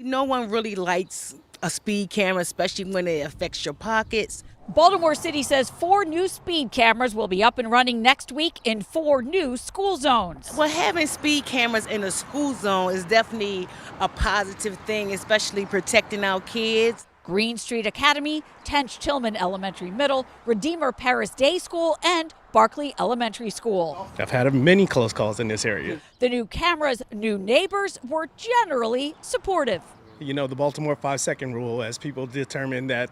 No one really likes a speed camera, especially when it affects your pockets. Baltimore City says 4 new speed cameras will be up and running next week in 4 new school zones. Well, having speed cameras in a school zone is definitely a positive thing, especially protecting our kids. Green Street Academy, Tench Tilghman Elementary Middle, Redeemer Paris Day School, and Barclay Elementary School. I've had many close calls in this area. The new cameras' new neighbors were generally supportive. You know, the Baltimore 5-second rule, as people determine that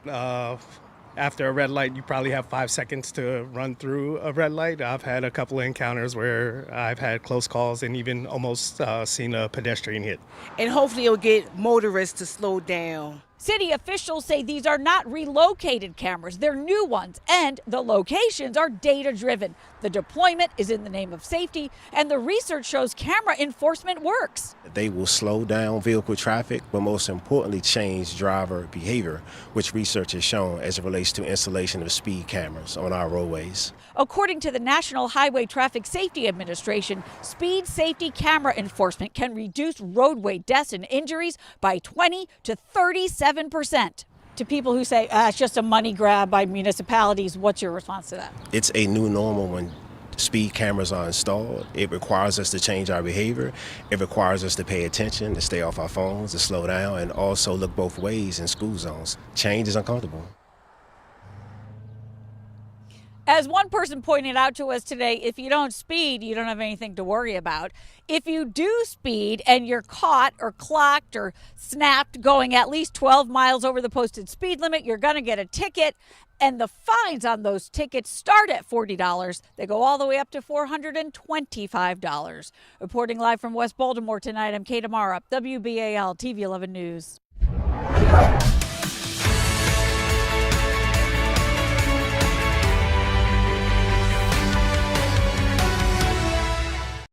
after a red light, you probably have 5 seconds to run through a red light. I've had a couple of encounters where I've had close calls and even almost seen a pedestrian hit. And hopefully it'll get motorists to slow down. City officials say these are not relocated cameras, they're new ones, and the locations are data-driven. The deployment is in the name of safety, and the research shows camera enforcement works. They will slow down vehicle traffic, but most importantly change driver behavior, which research has shown as it relates to installation of speed cameras on our roadways. According to the National Highway Traffic Safety Administration, speed safety camera enforcement can reduce roadway deaths and injuries by 20 to 37%. To people who say it's just a money grab by municipalities, what's your response to that? It's a new normal when speed cameras are installed. It requires us to change our behavior. It requires us to pay attention, to stay off our phones, to slow down, and also look both ways in school zones. Change is uncomfortable. As one person pointed out to us today, if you don't speed, you don't have anything to worry about. If you do speed and you're caught or clocked or snapped going at least 12 miles over the posted speed limit, you're going to get a ticket. And the fines on those tickets start at $40. They go all the way up to $425. Reporting live from West Baltimore tonight, I'm Kate Amara, WBAL TV 11 News.